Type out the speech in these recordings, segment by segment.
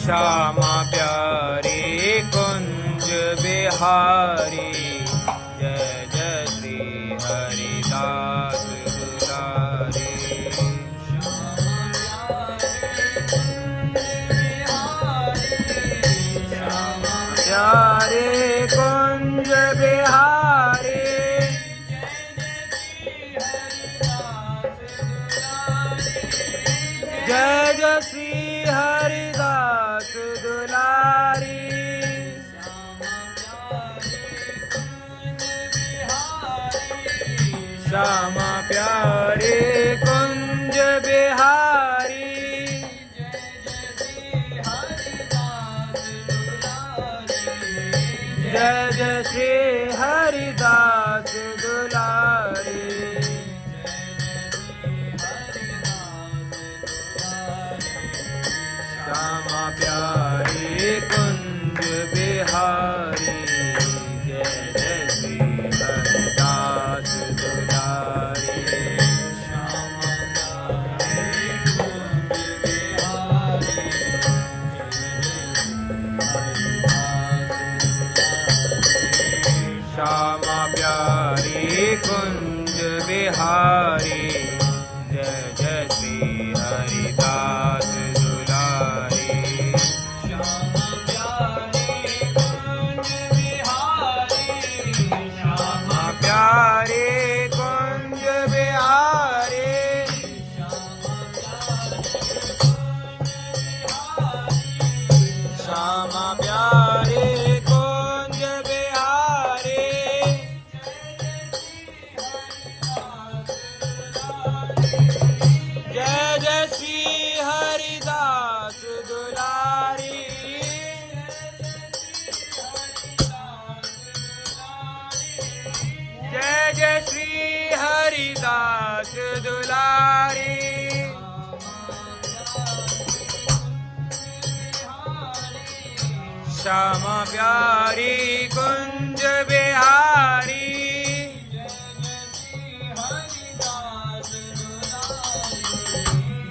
श्यामा प्यारे कुंज बिहारी जय जय श्री हरिदास दुलारे प्यारे कुंज बिहारी जय जय श्री हरिदास दुलारी श्यामा प्यारे कुंज बिहारी जय जय श्री हरिदास दुलारी श्यामा प्यारे कुंज बिहारी जय जय श्री हरिदास दुलारी श्यामा प्यारे कुंज बिहारी जय जय श्री हरिदास प्यारे कुंज बिहारी श्यामा प्यारे कुंज बिहारी जय जय श्री हरिदास दुलारी जय जय श्री हरिदास दुलारी श्यामा प्यारी कुंज बिहारी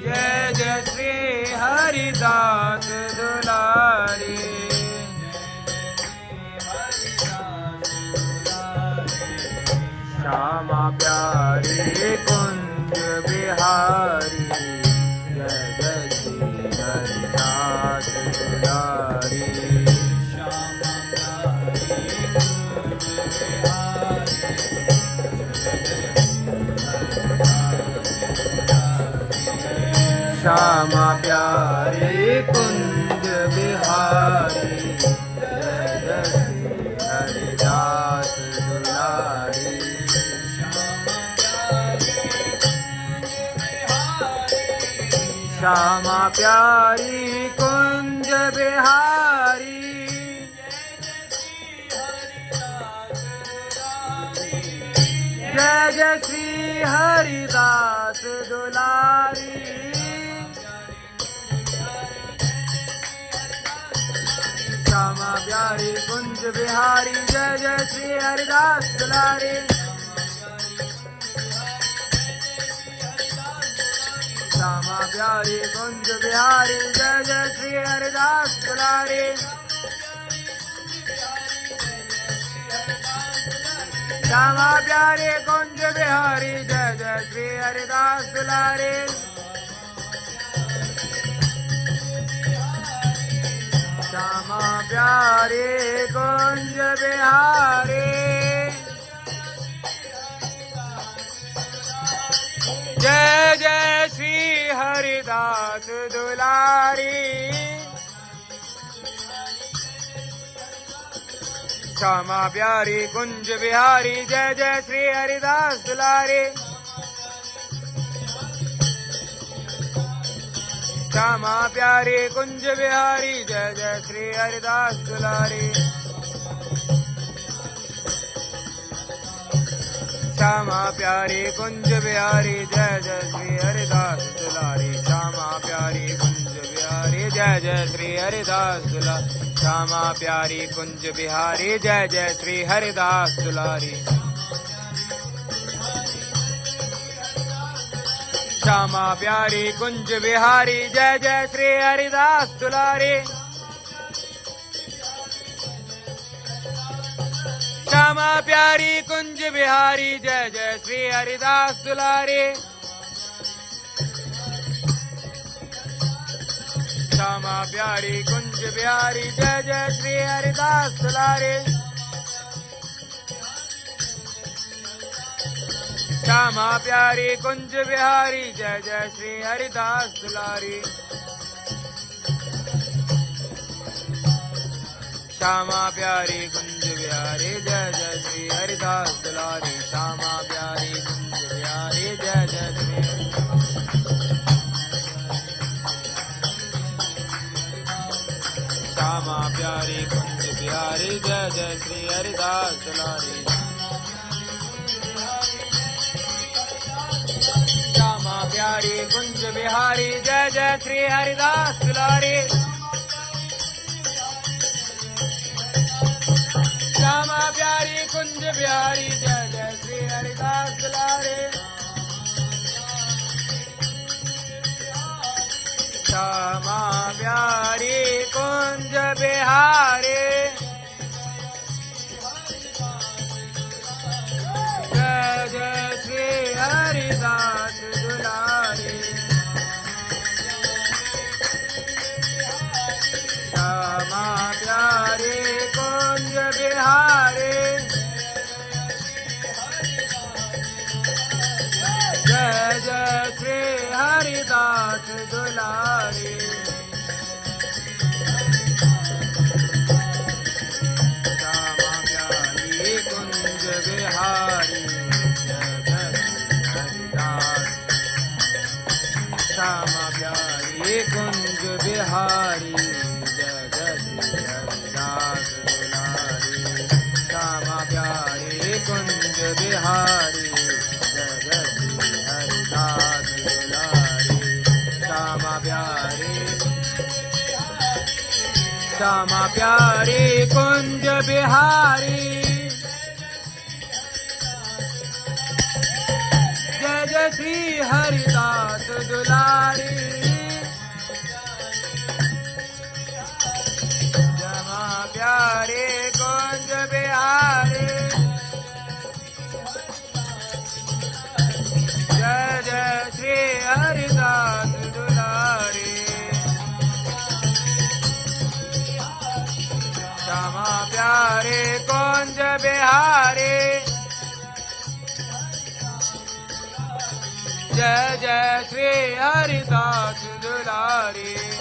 जय जय श्री हरिदास दुलारी श्यामा प्यारे कुंज बिहारी जय जय श्री हरिदास दुलारी श्यामा प्यारे कुंज बिहारी जय जय श्री हरिदास दुलारी श्यामा प्यारी कुंज बिहारी जय जय श्री हरिदास दुलारी श्यामा प्यारी कुंज बिहारी जय जय श्री हरिदास दुलारी श्यामा प्यारी कुंज बिहारी जय जय श्री हरिदास दुलारी श्यामा प्यारी कुंज बिहारी जय जय श्री हरिदास दुलारी श्यामा प्यारे कुंज बिहारी जय जय श्री हरिदास दुलारी श्यामा प्यारी कुंज बिहारी जय जय श्री हरिदास दुलारी श्यामा प्यारे कुंज बिहारी जय जय श्री हरिदास दुलारी श्यामा प्यारे कुंज बिहारी जय जय श्री हरिदास दुलारी श्यामा प्यारी कुंज बिहारी जय जय श्री हरिदास दुलारी श्यामा प्यारी कुंज बिहारी जय जय श्री हरिदास दुलारी श्यामा प्यारी कुंज बिहारी जय जय श्री हरिदास दुलारी श्यामा प्यारी कुंज बिहारी जय जय श्री हरिदास दुलारी श्यामा प्यारी कुंज बिहारी जय जय श्री हरिदास दुलारी श्यामा प्यारी कुंज बिहारी जय जय श्री हरिदास दुलारी श्यामा प्यारी कुंज बिहारी जय जय श्री हरिदास दुलारी श्यामा प्यारी कुंज बिहारी जय जय श्री श्यामा प्यारी कुंज बिहारी जय जय श्री हरिदास दुलारी श्यामा प्यारी कुंज बिहारी जय जय श्री हरिदास दुलारी श्यामा प्यारी कुंज बिहारी जय जय श्री हरिदास दुलारे श्यामा प्यारी कुंज बिहारी जय जय श्री हरिदास दुलारे श्यामा प्यारी कुंज बिहारी जय जय श्री हरिदास दुलारी श्यामा प्यारी कुंज बिहारी जय जय हरिदास श्यामा प्यारी कुंज बिहारी जय जय श्री हरिदास दुलारी श्यामा प्यारी कुंज बिहारी जय जय श्री हरिदास दुलारी श्यामा प्यारी कुंज बिहारी जय जय श्री हरिदास दुलारी श्यामा प्यारी कुंज बिहारी जय जय श्री हरिदास दुलारी श्यामा प्यारी कुंज बिहारी जय जय श्री हरिदास दुलारी